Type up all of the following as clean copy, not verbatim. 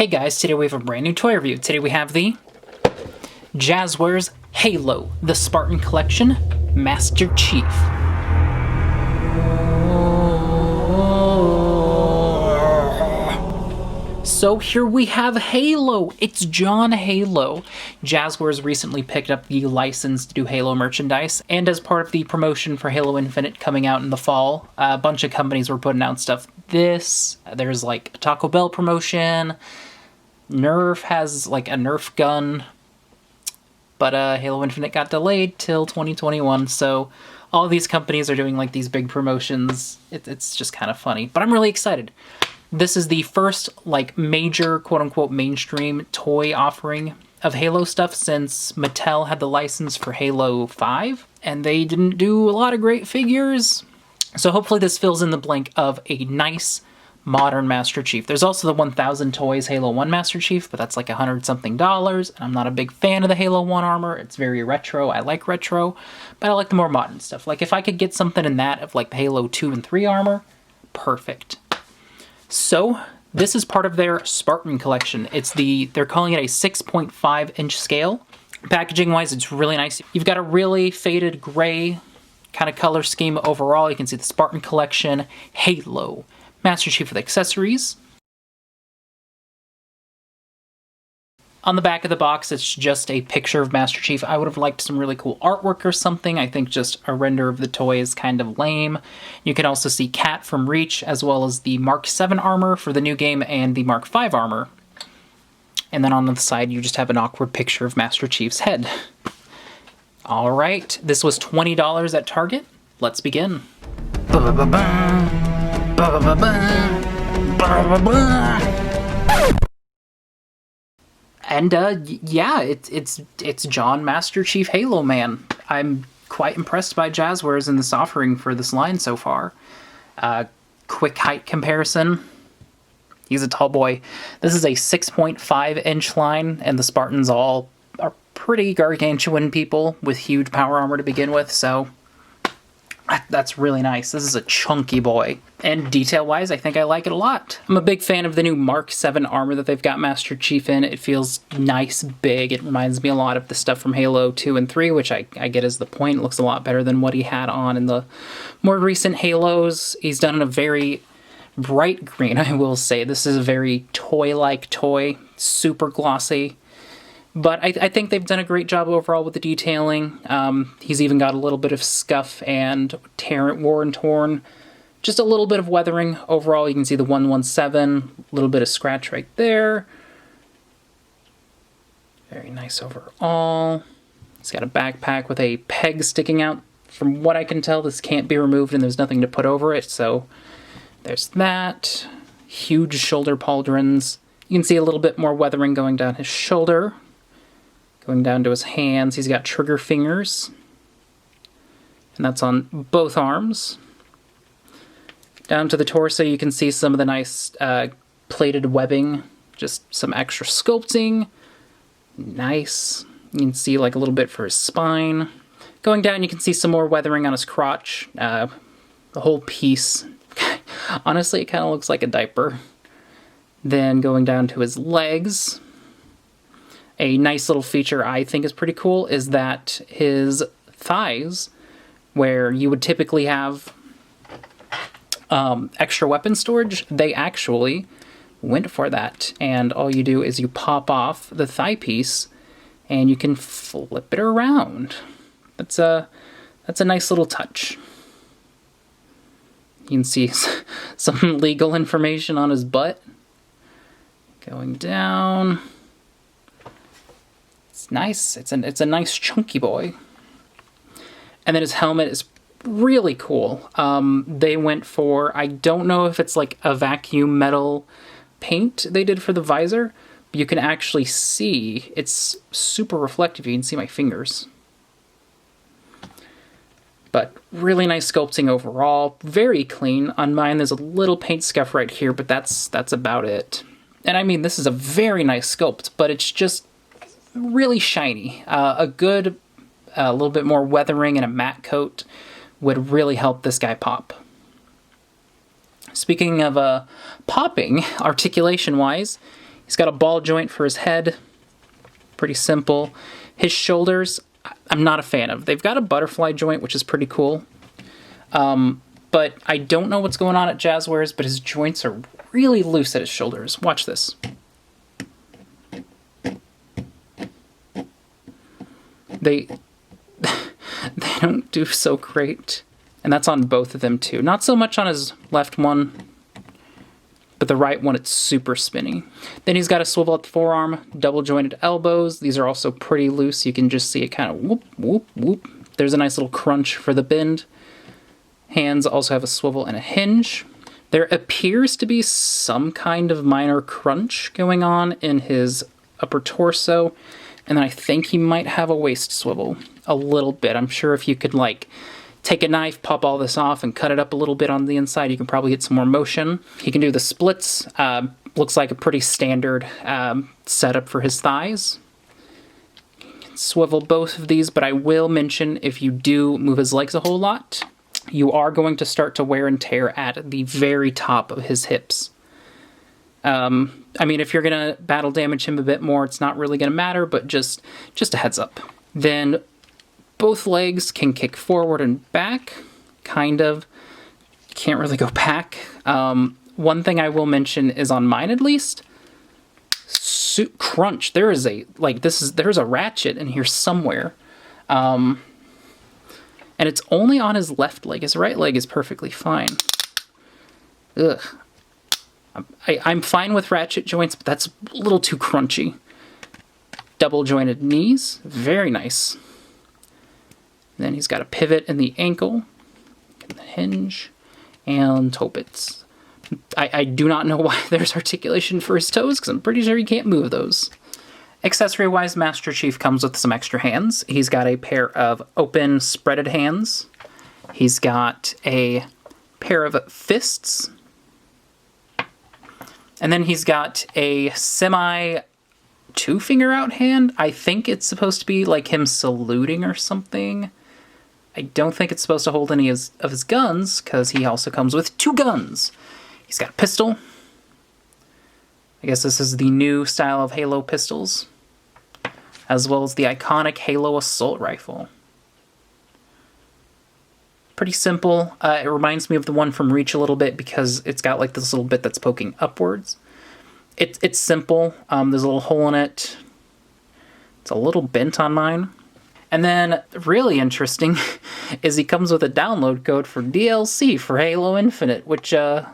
Hey guys, today we have a brand new toy review. Today we have the Jazwares Halo, the Spartan Collection, Master Chief. So here we have Halo. It's John Halo. Jazwares recently picked up the license to do Halo merchandise, and as part of the promotion for Halo Infinite coming out in the fall, a bunch of companies were putting out stuff. There's like a Taco Bell promotion, Nerf has like a Nerf gun, but Halo Infinite got delayed till 2021, so all these companies are doing like these big promotions. It's just kind of funny, but I'm really excited. This is the first like major quote-unquote mainstream toy offering of Halo stuff since Mattel had the license for Halo 5, and they didn't do a lot of great figures. So hopefully this fills in the blank of a nice modern Master Chief. There's also the 1000 Toys Halo 1 Master Chief, but that's like $100-something, and I'm not a big fan of the Halo 1 armor. It's very retro. I like retro, but I like the more modern stuff. Like if I could get something in that of like the Halo 2 and 3 armor, perfect. So this is part of their Spartan collection. They're calling it a 6.5-inch scale. Packaging wise, it's really nice. You've got a really faded gray kind of color scheme overall. You can see the Spartan collection, Halo, Master Chief with accessories. On the back of the box, it's just a picture of Master Chief. I would have liked some really cool artwork or something. I think just a render of the toy is kind of lame. You can also see Cat from Reach, as well as the Mark 7 armor for the new game and the Mark 5 armor. And then on the side, you just have an awkward picture of Master Chief's head. All right, this was $20 at Target. Let's begin. And yeah, it's John Master Chief Halo Man. I'm quite impressed by Jazwares in this offering for this line so far. Quick height comparison. He's a tall boy. This is a 6.5-inch line, and the Spartans all are pretty gargantuan people with huge power armor to begin with, so that's really nice. This is a chunky boy. And detail-wise, I think I like it a lot. I'm a big fan of the new Mark 7 armor that they've got Master Chief in. It feels nice, big. It reminds me a lot of the stuff from Halo 2 and 3, which I get as the point. It looks a lot better than what he had on in the more recent Halos. He's done in a very bright green, I will say. This is a very toy-like toy, super glossy. But I think they've done a great job overall with the detailing. He's even got a little bit of scuff and worn and torn. Just a little bit of weathering. Overall, you can see the 117, a little bit of scratch right there. Very nice overall. He's got a backpack with a peg sticking out. From what I can tell, this can't be removed and there's nothing to put over it, so there's that. Huge shoulder pauldrons. You can see a little bit more weathering going down his shoulder. Going down to his hands, he's got trigger fingers, and that's on both arms. Down to the torso, you can see some of the nice plated webbing, just some extra sculpting. Nice. You can see like a little bit for his spine. Going down, you can see some more weathering on his crotch. The whole piece, honestly, it kind of looks like a diaper. Then going down to his legs. A nice little feature I think is pretty cool is that his thighs, where you would typically have extra weapon storage, they actually went for that. And all you do is you pop off the thigh piece and you can flip it around. That's a nice little touch. You can see some legal information on his butt. Going down. It's nice. It's a nice chunky boy. And then his helmet is really cool. They went for, I don't know if it's like a vacuum metal paint they did for the visor, but you can actually see it's super reflective. You can see my fingers. But really nice sculpting overall. Very clean. On mine there's a little paint scuff right here, but that's about it. And I mean, this is a very nice sculpt, but it's just really shiny. A little bit more weathering and a matte coat would really help this guy pop. Speaking of popping, articulation-wise, He's got a ball joint for his head. Pretty simple. His shoulders, I'm not a fan of. They've got a butterfly joint, which is pretty cool. But I don't know what's going on at Jazwares, but his joints are really loose at his shoulders. Watch this. They don't do so great. And that's on both of them too. Not so much on his left one, but the right one, it's super spinny. Then he's got a swivel at the forearm, double jointed elbows. These are also pretty loose. You can just see it kind of whoop, whoop, whoop. There's a nice little crunch for the bend. Hands also have a swivel and a hinge. There appears to be some kind of minor crunch going on in his upper torso. And then I think he might have a waist swivel a little bit. I'm sure if you could like take a knife, pop all this off, and cut it up a little bit on the inside, you can probably get some more motion. He can do the splits. Looks like a pretty standard setup for his thighs. Swivel both of these, but I will mention if you do move his legs a whole lot, you are going to start to wear and tear at the very top of his hips. I mean, if you're going to battle damage him a bit more, it's not really going to matter, but just a heads up. Then both legs can kick forward and back, kind of. Can't really go back. One thing I will mention is on mine at least, crunch. There is a, there's a ratchet in here somewhere. And it's only on his left leg. His right leg is perfectly fine. Ugh. I'm fine with ratchet joints, but that's a little too crunchy. Double jointed knees, very nice. Then he's got a pivot in the ankle, the hinge, and toe pits. I do not know why there's articulation for his toes, because I'm pretty sure he can't move those. Accessory-wise, Master Chief comes with some extra hands. He's got a pair of open, spreaded hands. He's got a pair of fists. And then he's got a semi two-finger-out hand. I think it's supposed to be like him saluting or something. I don't think it's supposed to hold any of his guns, because he also comes with 2 guns. He's got a pistol. I guess this is the new style of Halo pistols, as well as the iconic Halo assault rifle. Pretty simple. It reminds me of the one from Reach a little bit, because it's got like this little bit that's poking upwards. It's simple. There's a little hole in it. It's a little bent on mine. And then, really interesting, is he comes with a download code for DLC for Halo Infinite, which, that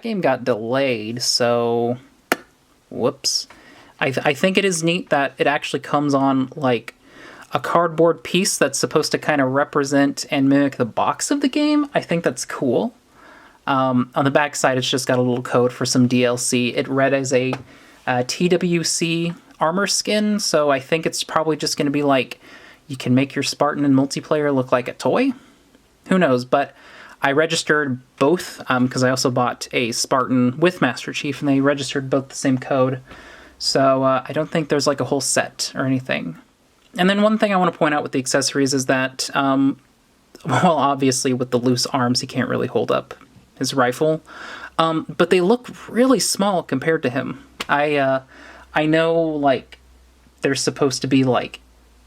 game got delayed, so, whoops. I think it is neat that it actually comes on, like, a cardboard piece that's supposed to kind of represent and mimic the box of the game. I think that's cool. On the back side, it's just got a little code for some DLC. It read as a TWC armor skin, so I think it's probably just going to be like, you can make your Spartan in multiplayer look like a toy? Who knows, but I registered both, because I also bought a Spartan with Master Chief, and they registered both the same code, so I don't think there's like a whole set or anything. And then one thing I want to point out with the accessories is that, well, obviously with the loose arms, he can't really hold up his rifle, but they look really small compared to him. I know, like, they're supposed to be, like,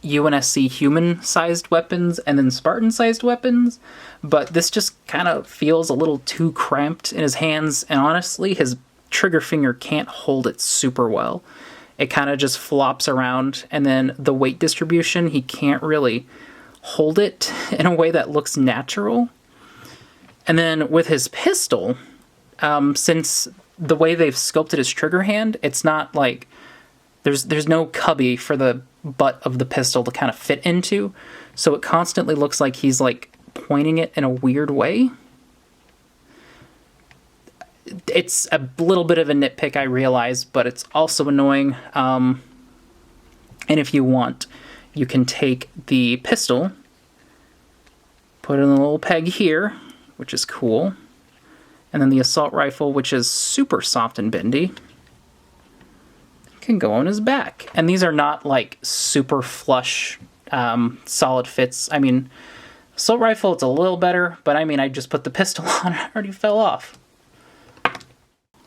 UNSC human-sized weapons and then Spartan-sized weapons, but this just kind of feels a little too cramped in his hands, and honestly, his trigger finger can't hold it super well. It kind of just flops around, and then the weight distribution, he can't really hold it in a way that looks natural. And then with his pistol, since the way they've sculpted his trigger hand, it's not like there's no cubby for the butt of the pistol to kind of fit into, so it constantly looks like he's like pointing it in a weird way. It's a little bit of a nitpick, I realize, but it's also annoying. And if you want, you can take the pistol, put it in a little peg here, which is cool, and then the assault rifle, which is super soft and bendy, can go on his back. And these are not like super flush, solid fits. I mean, assault rifle, it's a little better, but I mean, I just put the pistol on, it already fell off.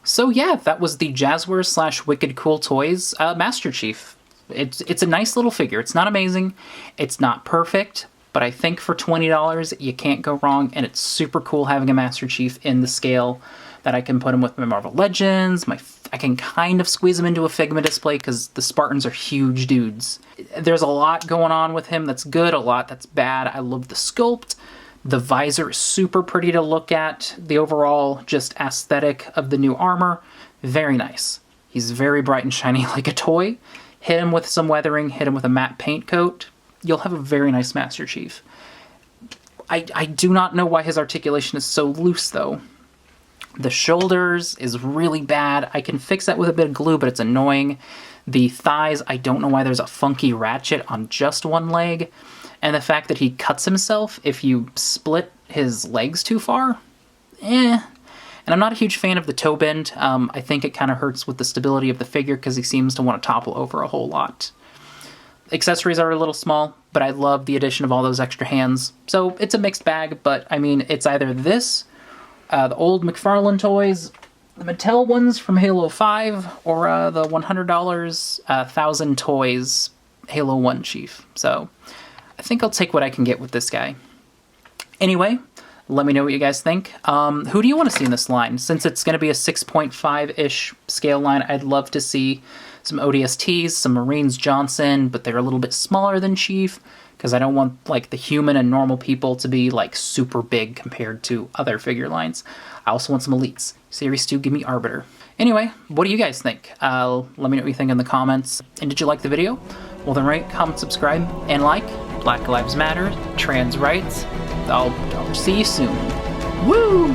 So yeah, that was the Jazwares slash Wicked Cool Toys Master Chief. It's a nice little figure. It's not amazing, it's not perfect, but I think for $20 you can't go wrong, and it's super cool having a Master Chief in the scale that I can put him with my Marvel Legends. I can kind of squeeze him into a Figma display because the Spartans are huge dudes. There's a lot going on with him that's good, a lot that's bad. I love the sculpt. The visor is super pretty to look at. The overall just aesthetic of the new armor, very nice. He's very bright and shiny like a toy. Hit him with some weathering, hit him with a matte paint coat, you'll have a very nice Master Chief. I do not know why his articulation is so loose though. The shoulders is really bad. I can fix that with a bit of glue, but it's annoying. The thighs, I don't know why there's a funky ratchet on just one leg. And the fact that he cuts himself if you split his legs too far, And I'm not a huge fan of the toe bend. I think it kind of hurts with the stability of the figure because he seems to want to topple over a whole lot. Accessories are a little small, but I love the addition of all those extra hands. So it's a mixed bag, but I mean, it's either this, the old McFarlane toys, the Mattel ones from Halo 5, or the $100 1,000 Toys Halo 1 Chief. So I think I'll take what I can get with this guy. Anyway, let me know what you guys think. Who do you want to see in this line? Since it's going to be a 6.5-ish scale line, I'd love to see some ODSTs, some Marines Johnson, but they're a little bit smaller than Chief, because I don't want like the human and normal people to be like super big compared to other figure lines. I also want some elites. Series 2, give me Arbiter. Anyway, what do you guys think? Let me know what you think in the comments. And did you like the video? Well then rate, comment, subscribe, and like. Black Lives Matter, trans rights. I'll see you soon. Woo!